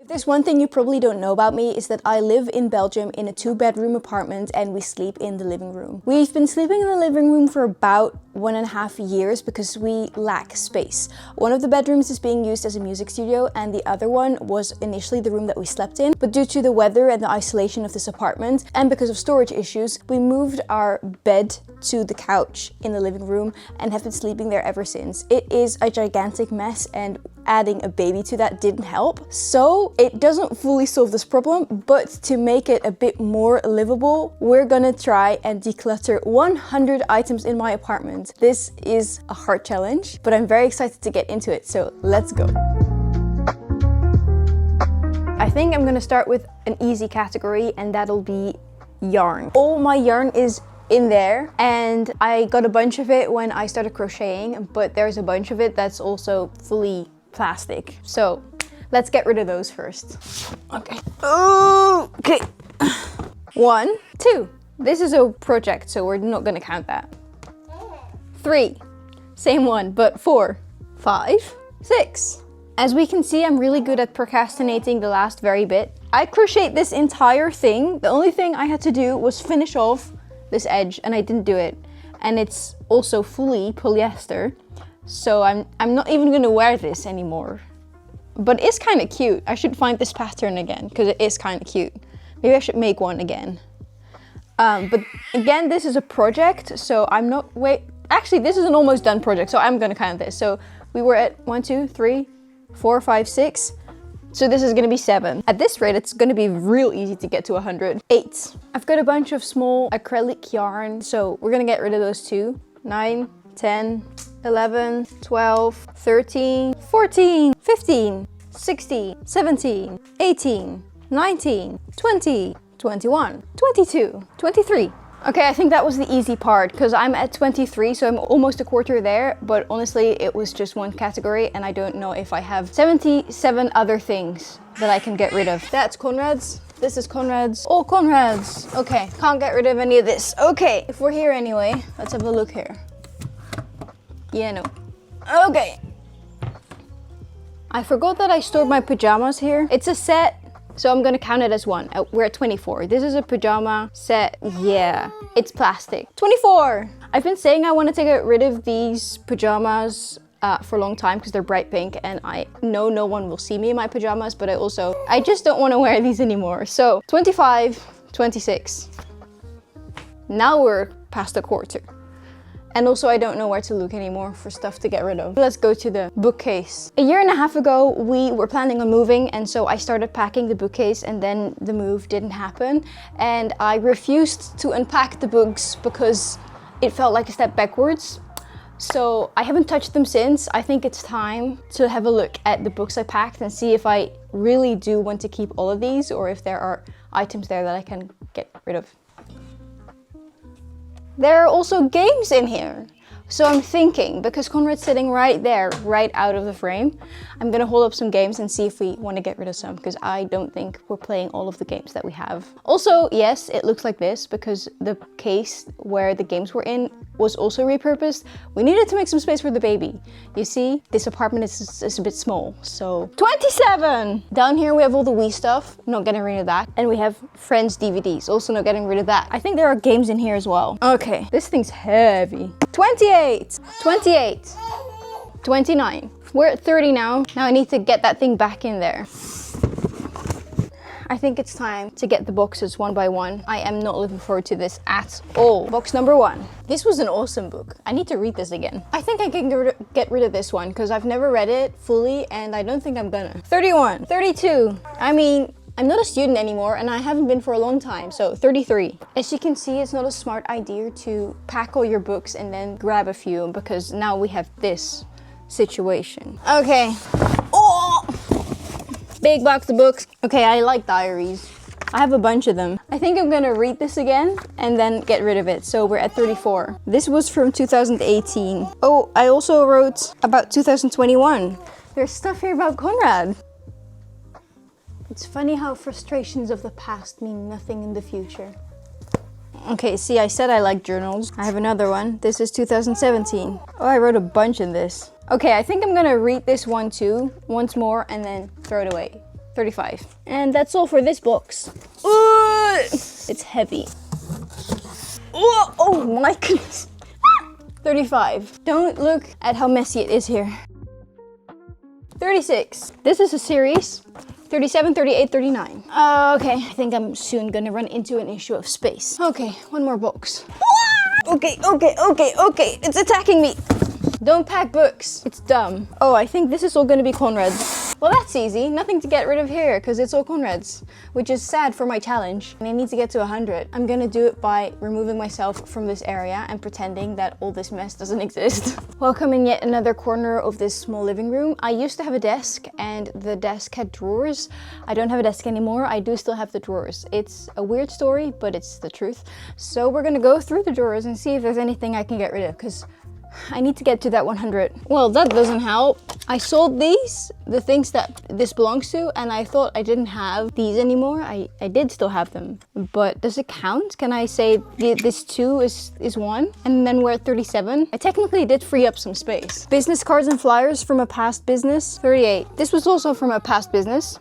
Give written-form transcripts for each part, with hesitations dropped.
There's one thing you probably don't know about me is that I live in Belgium in a 2-bedroom apartment and we sleep in the living room. We've been sleeping in the living room for about 1.5 years because we lack space. One of the bedrooms is being used as a music studio and the other one was initially the room that we slept in. But due to the weather and the isolation of this apartment and because of storage issues, we moved our bed to the couch in the living room and have been sleeping there ever since. It is a gigantic mess and adding a baby to that didn't help. So it doesn't fully solve this problem, but to make it a bit more livable, we're gonna try and declutter 100 items in my apartment. This is a hard challenge, but I'm very excited to get into it, so let's go. I think I'm gonna start with an easy category and that'll be yarn. All my yarn is in there and I got a bunch of it when I started crocheting, but there's a bunch of it that's also fully plastic. So let's get rid of those first. Okay. Okay. 1, 2. This is a project, so we're not gonna count that. 3. Same one, but 4, 5, 6. As we can see, I'm really good at procrastinating the last very bit. I crocheted this entire thing. The only thing I had to do was finish off this edge and I didn't do it. And it's also fully polyester. So I'm not even gonna wear this anymore. But it's kind of cute. I should find this pattern again because it is kind of cute. Maybe I should make one again. But again, this is a project, so I'm not, actually this is an almost done project, so I'm gonna count this. So we were at 1, 2, 3, 4, 5, 6. So this is gonna be 7. At this rate, it's gonna be real easy to get to 100. 8. I've got a bunch of small acrylic yarn, so we're gonna get rid of those too. 9, 10, 11, 12, 13, 14, 15, 16, 17, 18, 19, 20, 21, 22, 23. Okay, I think that was the easy part because I'm at 23, so I'm almost a quarter there, but honestly, it was just one category and I don't know if I have 77 other things that I can get rid of. That's Conrad's. This is Conrad's. All Conrad's. Okay, can't get rid of any of this. Okay, if we're here anyway, let's have a look here. Yeah, no. Okay. I forgot that I stored my pajamas here. It's a set, so I'm gonna count it as 1. We're at 24. This is a pajama set. Yeah, it's plastic. 24! I've been saying I want to get rid of these pajamas for a long time because they're bright pink and I know no one will see me in my pajamas, but I just don't want to wear these anymore. So 25, 26. Now we're past a quarter. And also I don't know where to look anymore for stuff to get rid of. Let's go to the bookcase. A year and a half ago, we were planning on moving and so I started packing the bookcase and then the move didn't happen. And I refused to unpack the books because it felt like a step backwards. So I haven't touched them since. I think it's time to have a look at the books I packed and see if I really do want to keep all of these or if there are items there that I can get rid of. There are also games in here. So I'm thinking, because Conrad's sitting right there, right out of the frame, I'm gonna hold up some games and see if we want to get rid of some, because I don't think we're playing all of the games that we have. Also, yes, it looks like this because the case where the games were in was also repurposed. We needed to make some space for the baby. You see, this apartment is a bit small, so 27! Down here we have all the Wii stuff, not getting rid of that. And we have Friends DVDs, also not getting rid of that. I think there are games in here as well. Okay, this thing's heavy. 28, 28, 29. We're at 30 now. Now I need to get that thing back in there. I think it's time to get the boxes one by one. I am not looking forward to this at all. Box number 1. This was an awesome book. I need to read this again. I think I can get rid of this one because I've never read it fully and I don't think I'm gonna. 31, 32. I mean, I'm not a student anymore and I haven't been for a long time, so 33. As you can see, it's not a smart idea to pack all your books and then grab a few because now we have this situation. Okay. Oh! Big box of books. Okay, I like diaries. I have a bunch of them. I think I'm gonna read this again and then get rid of it. So we're at 34. This was from 2018. Oh, I also wrote about 2021. There's stuff here about Conrad. It's funny how frustrations of the past mean nothing in the future. Okay, see, I said I like journals. I have another one. This is 2017. Oh, I wrote a bunch in this. Okay, I think I'm gonna read this one too, once more, and then throw it away. 35. And that's all for this box. It's heavy. Oh my goodness. 35. Don't look at how messy it is here. 36. This is a series. 37, 38, 39. Okay, I think I'm soon gonna run into an issue of space. Okay, one more box. Okay. It's attacking me. Don't pack books. It's dumb. Oh, I think this is all gonna be Conrad's. Well, that's easy. Nothing to get rid of here because it's all Conrad's, which is sad for my challenge. And I need to get to 100. I'm gonna do it by removing myself from this area and pretending that all this mess doesn't exist. Welcome in yet another corner of this small living room. I used to have a desk and the desk had drawers. I don't have a desk anymore. I do still have the drawers. It's a weird story, but it's the truth. So we're gonna go through the drawers and see if there's anything I can get rid of because I need to get to that 100. Well, that doesn't help. I sold these, the things that this belongs to, and I thought I didn't have these anymore. I did still have them, but does it count? Can I say this 2 is 1? And then we're at 37. I technically did free up some space. Business cards and flyers from a past business, 38. This was also from a past business.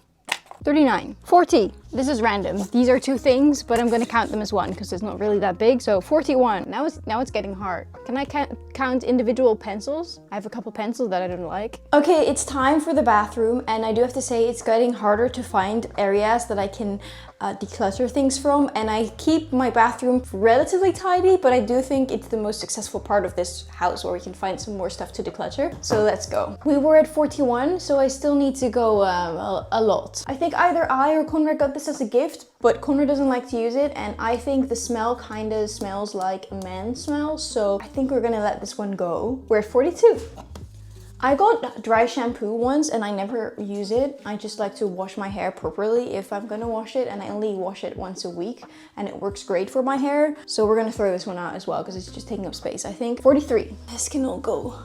39. 40. This is random. These are 2 things, but I'm gonna count them as 1 because it's not really that big. So 41. Now it's getting hard. Can I count individual pencils? I have a couple pencils that I don't like. Okay, it's time for the bathroom, and I do have to say it's getting harder to find areas that I can declutter things from, and I keep my bathroom relatively tidy, but I do think it's the most successful part of this house where we can find some more stuff to declutter. So let's go. We were at 41, so I still need to go a lot. I think either I or Conrad got this as a gift, but Conrad doesn't like to use it, and I think the smell kind of smells like a man smell, so I think we're gonna let this one go. We're at 42. I got dry shampoo once and I never use it. I just like to wash my hair properly if I'm gonna wash it, and I only wash it once a week and it works great for my hair. So we're gonna throw this one out as well because it's just taking up space, I think. 43. This can all go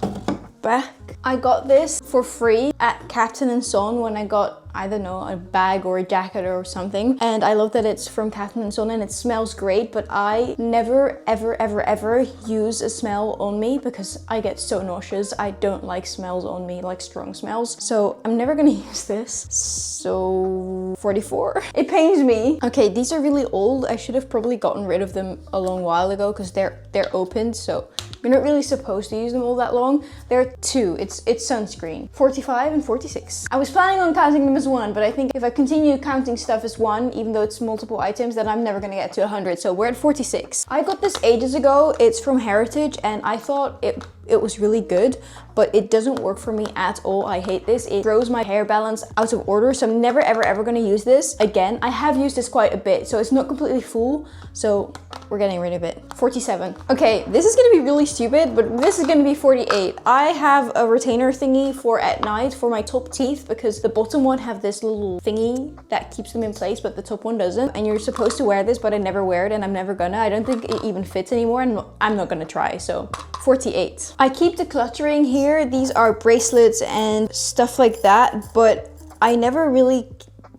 back. I got this for free at Captain & Son when I got, I don't know, a bag or a jacket or something. And I love that it's from Captain & Son and it smells great, but I never, ever use a smell on me because I get so nauseous. I don't like smells on me, like strong smells. So I'm never gonna use this. So 44. It pains me. Okay, these are really old. I should have probably gotten rid of them a long while ago because they're opened, so you're not really supposed to use them all that long. There are 2. It's sunscreen. 45 and 46. I was planning on counting them as 1, but I think if I continue counting stuff as 1, even though it's multiple items, then I'm never gonna get to 100. So we're at 46. I got this ages ago. It's from Heritage, and I thought it was really good, but it doesn't work for me at all. I hate this. It throws my hair balance out of order, so I'm never ever gonna use this again. I have used this quite a bit, so it's not completely full, so we're getting rid of it. 47. Okay, this is gonna be really stupid, but this is gonna be 48. I have a retainer thingy for at night for my top teeth because the bottom one have this little thingy that keeps them in place, but the top one doesn't. And you're supposed to wear this, but I never wear it and I'm never gonna. I don't think it even fits anymore, and I'm not gonna try, so 48. I keep decluttering here. These are bracelets and stuff like that, but I never really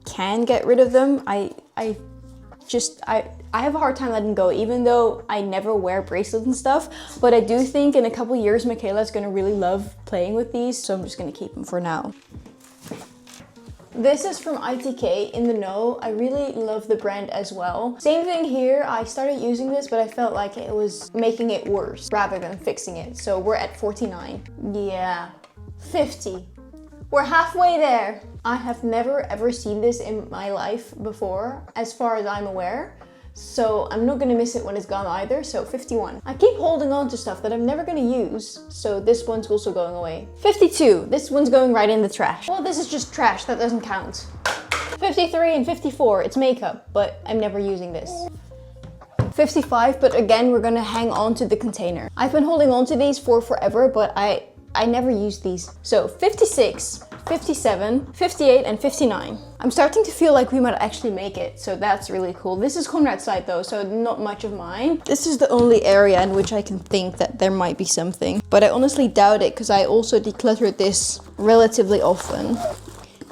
can get rid of them. I have a hard time letting go, even though I never wear bracelets and stuff. But I do think in a couple years, Michaela's gonna really love playing with these, so I'm just gonna keep them for now. This is from ITK in the Know. I really love the brand as well. Same thing here. I started using this, but I felt like it was making it worse rather than fixing it. So we're at 49. Yeah, 50. We're halfway there. I have never ever seen this in my life before, as far as I'm aware. So I'm not gonna miss it when it's gone either, so 51. I keep holding on to stuff that I'm never gonna use, so this one's also going away. 52, this one's going right in the trash. Well, this is just trash, that doesn't count. 53 and 54, it's makeup, but I'm never using this. 55, but again, we're gonna hang on to the container. I've been holding on to these for forever, but I never use these. So 56, 57, 58, and 59. I'm starting to feel like we might actually make it, so that's really cool. This is Conrad's side though, so not much of mine. This is the only area in which I can think that there might be something, but I honestly doubt it because I also decluttered this relatively often.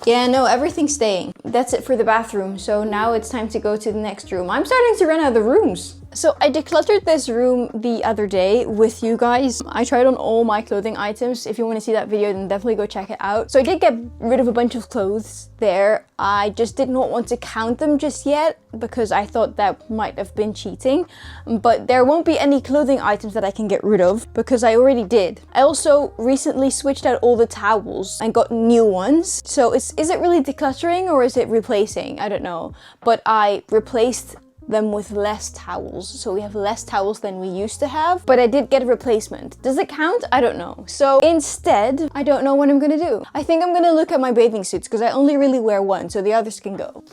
Yeah, no, everything's staying. That's it for the bathroom, so now it's time to go to the next room. I'm starting to run out of the rooms. So I decluttered this room the other day with you guys. I tried on all my clothing items. If you want to see that video, then definitely go check it out. So I did get rid of a bunch of clothes there. I just did not want to count them just yet because I thought that might have been cheating. But there won't be any clothing items that I can get rid of because I already did. I also recently switched out all the towels and got new ones. So is it really decluttering or is it replacing? I don't know. But I replaced them with less towels, so we have less towels than we used to have, but I did get a replacement. Does it count? I don't know. So instead, I don't know what I'm gonna do. I think I'm gonna look at my bathing suits because I only really wear one, so the others can go.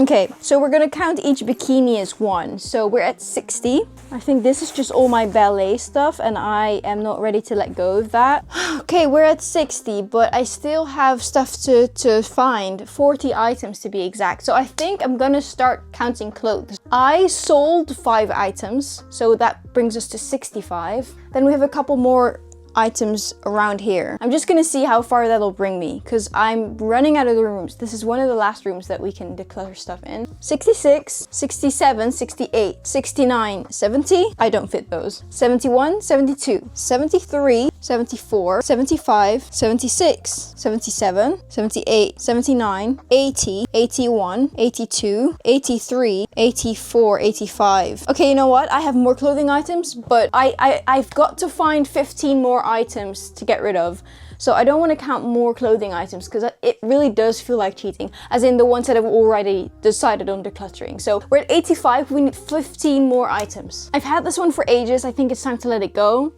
Okay, so we're gonna count each bikini as one. So we're at 60. I think this is just all my ballet stuff and I am not ready to let go of that. Okay, we're at 60, but I still have stuff to find, 40 items to be exact. So I think I'm gonna start counting clothes. I sold 5 items, so that brings us to 65. Then we have a couple more items around here. I'm just gonna see how far that'll bring me because I'm running out of the rooms. This is one of the last rooms that we can declutter stuff in. 66, 67, 68, 69, 70. I don't fit those. 71, 72, 73, 74, 75, 76, 77, 78, 79, 80, 81, 82, 83, 84, 85. Okay, you know what? I have more clothing items, but I've got to find 15 more items to get rid of. So I don't want to count more clothing items because it really does feel like cheating, as in the ones that I've already decided on decluttering. So we're at 85, we need 15 more items. I've had this one for ages, I think it's time to let it go.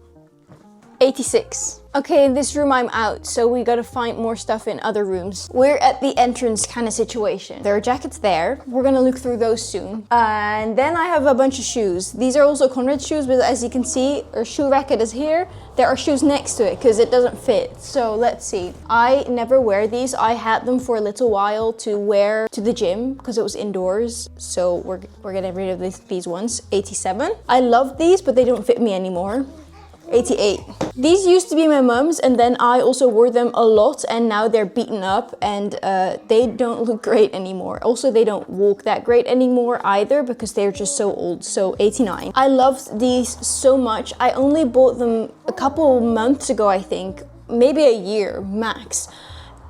86. Okay, in this room I'm out, so we gotta find more stuff in other rooms. We're at the entrance kind of situation. There are jackets there. We're gonna look through those soon. And then I have a bunch of shoes. These are also Conrad's shoes, but as you can see, our shoe racket is here. There are shoes next to it because it doesn't fit. So let's see. I never wear these. I had them for a little while to wear to the gym because it was indoors. So we're getting rid of these ones. 87. I love these, but they don't fit me anymore. 88. These used to be my mum's and then I also wore them a lot and now they're beaten up and they don't look great anymore. Also, they don't walk that great anymore either because they're just so old. So 89. I loved these so much. I only bought them a couple months ago, I think, maybe a year max.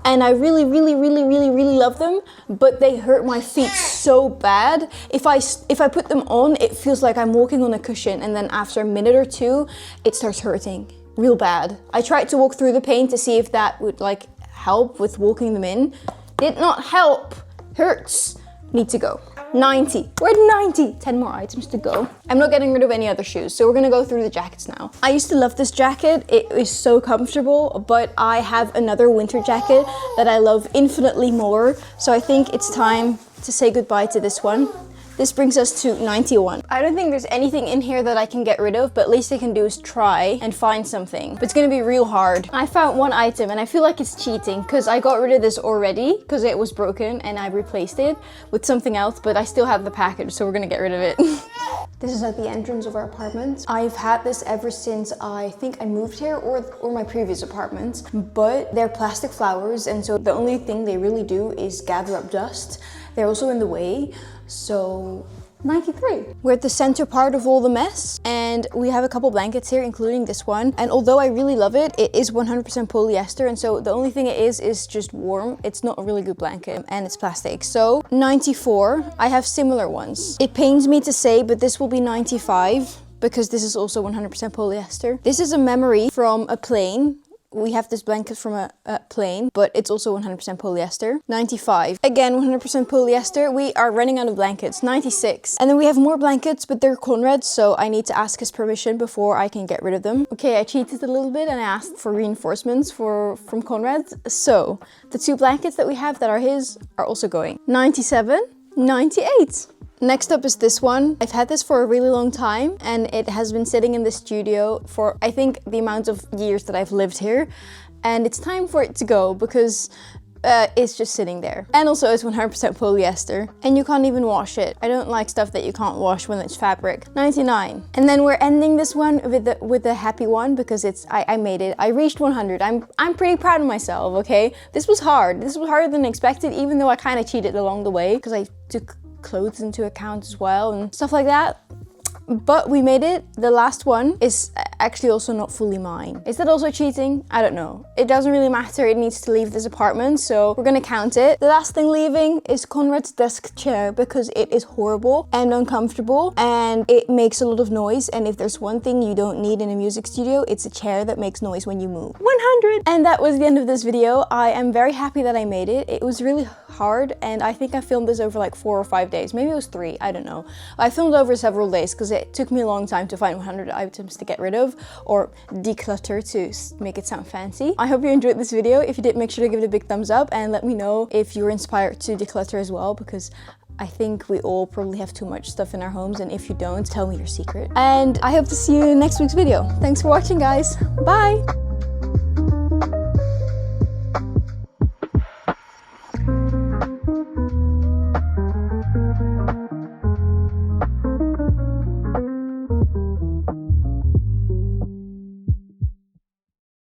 And I really love them, but they hurt my feet so bad. If I put them on, it feels like I'm walking on a cushion, and then after a minute or two, it starts hurting real bad. I tried to walk through the pain to see if that would like help with walking them in. Did not help. Hurts. Need to go. 90. We're at 90. 10 more items to go. I'm not getting rid of any other shoes, so we're gonna go through the jackets now. I used to love this jacket. It is so comfortable, but I have another winter jacket that I love infinitely more. So I think it's time to say goodbye to this one. This brings us to 91. I don't think there's anything in here that I can get rid of, but at least I can do is try and find something. But it's gonna be real hard. I found one item and I feel like it's cheating because I got rid of this already because it was broken and I replaced it with something else, but I still have the package, so we're gonna get rid of it. This is at the entrance of our apartment. I've had this ever since I think I moved here or my previous apartment, but they're plastic flowers and so the only thing they really do is gather up dust. They're also in the way. So 93. We're at the center part of all the mess and we have a couple blankets here, including this one. And although I really love it, it is 100% polyester. And so the only thing it is just warm. It's not a really good blanket and it's plastic. So 94, I have similar ones. It pains me to say, but this will be 95 because this is also 100% polyester. This is a memory from a plane. We have this blanket from a plane, but it's also 100% polyester. 95. Again, 100% polyester. We are running out of blankets. 96. And then we have more blankets, but they're Conrad's, so I need to ask his permission before I can get rid of them. Okay, I cheated a little bit and I asked for reinforcements from Conrad's. So the 2 blankets that we have that are his are also going. 97. 98. Next up is this one. I've had this for a really long time and it has been sitting in the studio for I think the amount of years that I've lived here, and it's time for it to go because it's just sitting there. And also it's 100% polyester and you can't even wash it. I don't like stuff that you can't wash when it's fabric. 99. And then we're ending this one with the happy one because I made it. I reached 100. I'm pretty proud of myself, okay? This was hard. This was harder than expected, even though I kind of cheated along the way because I took clothes into account as well and stuff like that. But we made it. The last one is actually also not fully mine. Is that also cheating? I don't know. It doesn't really matter. It needs to leave this apartment, so we're gonna count it. The last thing leaving is Conrad's desk chair because it is horrible and uncomfortable and it makes a lot of noise. And if there's one thing you don't need in a music studio, it's a chair that makes noise when you move. 100! And that was the end of this video. I am very happy that I made it. It was really hard and I think I filmed this over like 4 or 5 days. Maybe it was 3, I don't know. I filmed over several days because it took me a long time to find 100 items to get rid of, or declutter to make it sound fancy. I hope you enjoyed this video. If you did, make sure to give it a big thumbs up and let me know if you're inspired to declutter as well, because I think we all probably have too much stuff in our homes, and if you don't, tell me your secret. And I hope to see you in next week's video. Thanks for watching, guys. Bye!